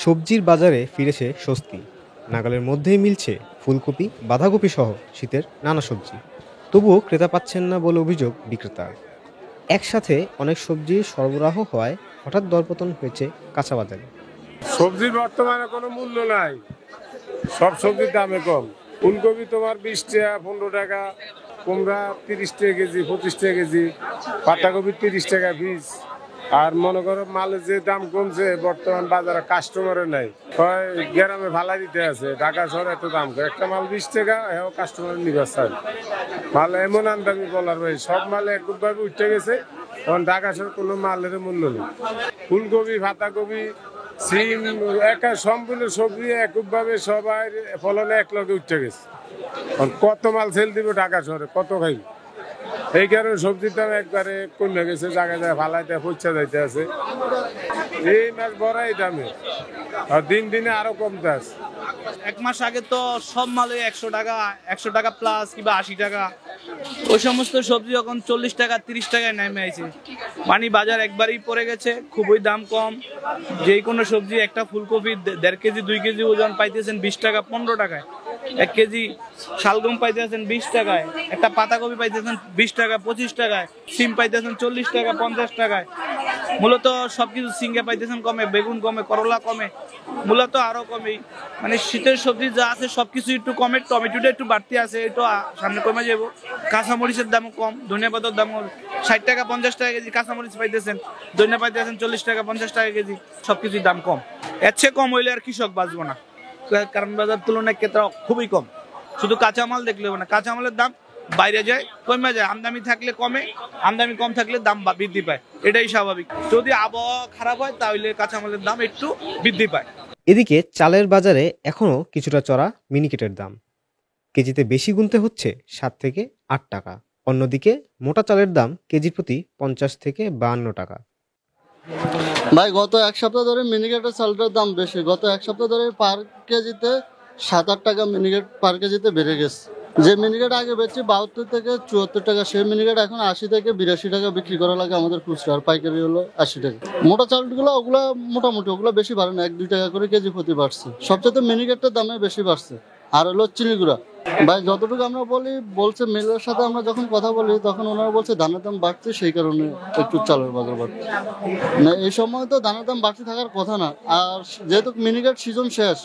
সবজির বাজারে ফিরেছে স্বস্তি। নাগালের মধ্যেই মিলছে ফুলকপি, বাঁধাকপি সহ শীতের নানা সবজি। তবুও ক্রেতা পাচ্ছেন না বলে অভিযোগ বিক্রেতার। একসাথে অনেক সবজি সরবরাহ হওয়ায় হঠাৎ দরপতন হয়েছে কাঁচা বাজারে। সবজির বর্তমানে কোনো মূল্য নাই, সব সবজির দামে কম। ফুলকপি তোমার 20 টাকা, 15 টাকা, কুমড়া 30 টাকা কেজি, 25 টাকা কেজি, পাতাকপি 30 টাকা পিস। আর মনে করো মালের যে দাম কমছে, বর্তমান বাজারে কাস্টমারের নাই, হয় গ্রামে ভাড়া দিতে আছে। ঢাকা শহরে এত দাম, একটা মাল 20 টাকা, এও কাস্টমার নিবার চায়। মাল এমন আমদানি বলার ভাই, সব মালে একভাবে উঠে গেছে। কারণ ঢাকা শহরে কোনো মালের মূল্য নেই। ফুলকপি, পাতাকপি, সিম, একা সম্পূর্ণ সবজি একভাবে সবাই ফলনে এক লগে উঠে গেছে। কত মাল সেল দিব ঢাকা শহরে, কত খাই? এই কারণে সবজির দাম একবারে কমে গেছে, জায়গায় জায়গায় ফালাইতে পৌঁছা যাইতে আছে। এই মাস বড়াই দামে, আর দিন দিনে আরো কমতে আছে। এক মাস আগে তো সব মালে 100 টাকা প্লাস কিংবা 80 টাকা, ওই সমস্ত সবজি এখন 40 টাকা 30 টাকায় নেমে আছে। মানে বাজার একবারই পড়ে গেছে, খুবই দাম কম। যে কোনো সবজি, একটা ফুলকপি 1.5 কেজি 2 কেজি ওজন পাইতেছেন 20 টাকা 15 টাকায়, 1 কেজি শালগম পাইতেছেন 20 টাকায়, একটা পাতাকপি পাইতেছেন 20 টাকা 25 টাকায়, সিম পাইতেছেন 40 টাকা 50 টাকায়। মূলত সবকিছু সিঙ্গে পাইতেছেন কমে, বেগুন কমে, করলা কমে, মূলত আরো কমে। মানে শীতের সবজি যা আছে সবকিছু একটু কমে, টমেটোটা একটু বাড়তি আছে, একটু সামনে কমে যাবো। কাঁচামরিচের দাম কম, ধনিয়া পাতার দাম 60 টাকা 50 টাকা কেজি কাঁচামরিচ পাইতেছেন, ধনিয়া পাইতেছেন 40 টাকা 50 টাকা কেজি। সবকিছুর দাম কম, এর চেয়ে কম হইলে আর কৃষক বাঁচবো না। কারণ বাজার তুলনায় ক্রেতা খুবই কম। শুধু কাঁচামাল দেখলে না, কাঁচামালের দাম বাইরে যায় কমে যায়, আমদানি থাকলে কমে, আমদানি কম থাকলে দাম বৃদ্ধি পায়, এটাই স্বাভাবিক। যদি আবহাওয়া খারাপ হয় তাহলে কাঁচামালের দাম একটু বৃদ্ধি পায়। এদিকে চালের বাজারে এখনও কিছুটা চড়া মিনিকেটের দাম। কেজিতে বেশি গুনতে হচ্ছে 7 থেকে 8 টাকা। অন্যদিকে মোটা চালের দাম কেজি প্রতি 50 থেকে 52 টাকা। ভাই গত এক সপ্তাহ ধরে মিনিকেটের চালটার দাম বেশি। গত এক সপ্তাহ ধরে পার কেজিতে 7-8 টাকা মিনিকেট পার কেজিতে বেড়ে গেছে। যে মিনিকেট আগে বেচছি 72 থেকে 74 টাকা, সেই মিনিকেট এখন 80 থেকে 82 টাকা বিক্রি করা লাগে আমাদের খুচরা, আর পাইকারি হলো 80 টাকা। মোটা চালগুলো ওগুলো মোটামুটি ওগুলো বেশি বাড়ে না, 1-2 টাকা করে কেজি প্রতি বাড়ছে। সবচেয়ে মিনিকেটের দামে বেশি বাড়ছে। আর হলো চিনি গুঁড়া। ভাই যতটুকু আমরা বলছে মিলের সাথে আমরা যখন কথা বলি তখন ওনারা বলছে ধানের দাম বাড়ছে, সেই কারণে একটু চালের বাজার বাড়ছে। না এই সময় তো ধানের দাম বাড়তে থাকার কথা না। আর যেহেতু মিনিকেট সিজন শেষ,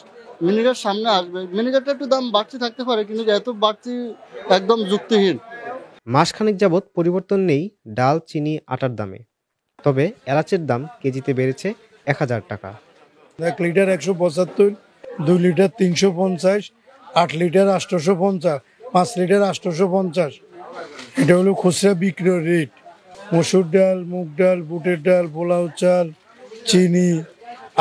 মিনিকেট সামনে আসবে, মিনিকেটটা একটু দাম বাড়তি থাকতে পারে, কিন্তু এত বাড়তি একদম যুক্তিহীন। মাসখানেক যাবৎ পরিবর্তন নেই ডাল, চিনি, আটার দামে। তবে এলাচের দাম কেজিতে বেড়েছে 1000 টাকা। 1 লিটার 175, 2 লিটার 350, 8 লিটার 850, 5 লিটার 850। এটা হলো খুচরা বিক্রয় রেট। মসুর ডাল, মুগ ডাল, বুটের ডাল, পোলাও চাল, চিনি,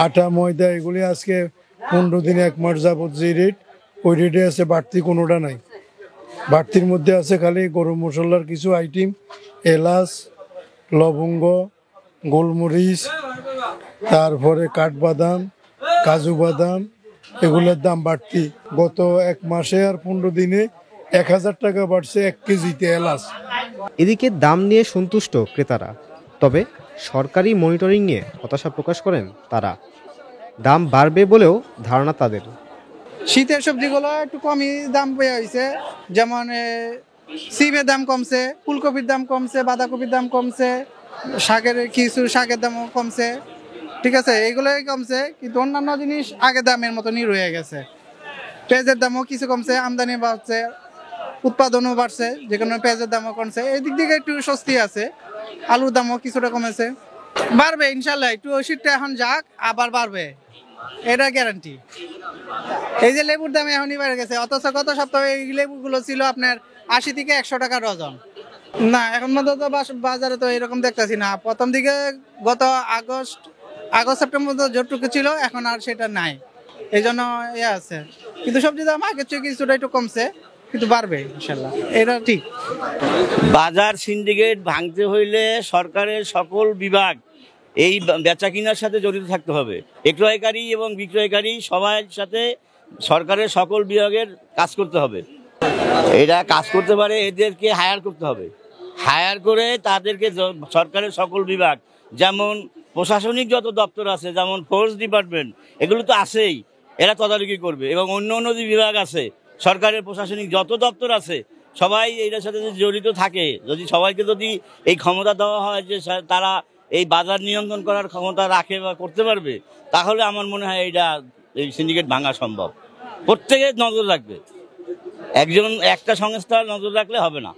আটা, ময়দা এগুলি আজকে 15 দিন 1 মাস যাবত যে রেট, ওই রেটে আছে, বাড়তি কোনোটা নাই। বাড়তির মধ্যে আছে খালি গরম মশলার কিছু আইটেম, এলাচ, লবঙ্গ, গোলমরিচ, তারপরে কাঠবাদাম, কাজু বাদাম, এগুলোর দাম বাড়তি। গত 1 মাসে আর 15 দিনে 1000 টাকা বাড়ছে 1 কেজিতে এলাচ। এদিকে দাম নিয়ে সন্তুষ্ট ক্রেতারা, তবে সরকারি মনিটরিং নিয়ে হতাশা প্রকাশ করেন তারা। দাম বাড়বে বলেও ধারণা তাদের। শীতের সবজিগুলো একটু কমই দাম পেয়ে হয়েছে, যেমন সিমের দাম কমছে, ফুলকপির দাম কমছে, বাঁধাকপির দাম কমছে, শাকের দামও কমছে। ঠিক আছে, এইগুলোই কমছে, কিন্তু অন্যান্য জিনিস আগের দামের মতনই রয়ে গেছে। পেঁয়াজের দামও কিছু কমছে, আমদানি বাড়ছে, উৎপাদনও বাড়ছে, যে কোনো পেঁয়াজের দামও কমছে, এই দিক থেকে একটু স্বস্তি আছে। আলুর দামও কিছুটা কমেছে, বাড়বে ইনশাল্লাহ। একটু শীতটা এখন যাক, আবার বাড়বে, এটা গ্যারান্টি। এই যে লেবুর দাম এখনই বেড়ে গেছে, অথচ গত সপ্তাহে এই লেবুগুলো ছিল আপনার 80 থেকে 100 টাকা ডজন। না এখন মধ্যে তো বাজারে তো এরকম দেখতেছি না। প্রথম দিকে গত আগস্ট সেপ্টেম্বর যতটুকু ছিল, এখন আর সেটা নাই, এই জন্য আছে। কিন্তু সবজি দাম আগের চেয়ে কিছুটা একটু কমছে, কিন্তু বাড়বে ইনশাল্লাহ, এটা ঠিক। বাজার সিন্ডিকেট ভাঙতে হইলে সরকারের সকল বিভাগ এই বেচা কিনার সাথে জড়িত থাকতে হবে। ক্রয়কারী এবং বিক্রয়কারী সবার সাথে সরকারের সকল বিভাগের কাজ করতে হবে। এরা কাজ করতে পারে, এদেরকে হায়ার করতে হবে। হায়ার করে তাদেরকে সরকারের সকল বিভাগ, যেমন প্রশাসনিক যত দপ্তর আছে, যেমন ফোর্স ডিপার্টমেন্ট, এগুলো তো আছেই, এরা তদারকি করবে। এবং অন্য অন্য যে বিভাগ আছে, সরকারের প্রশাসনিক যত দপ্তর আছে, সবাই এটার সাথে যদি জড়িত থাকে, যদি সবাইকে যদি এই ক্ষমতা দেওয়া হয় যে তারা এই বাজার নিয়ন্ত্রণ করার ক্ষমতা রাখে বা করতে পারবে, তাহলে আমার মনে হয় এই সিন্ডিকেট ভাঙা সম্ভব। প্রত্যেকে নজর রাখবে, একটা সংস্থা নজর রাখলে হবে না।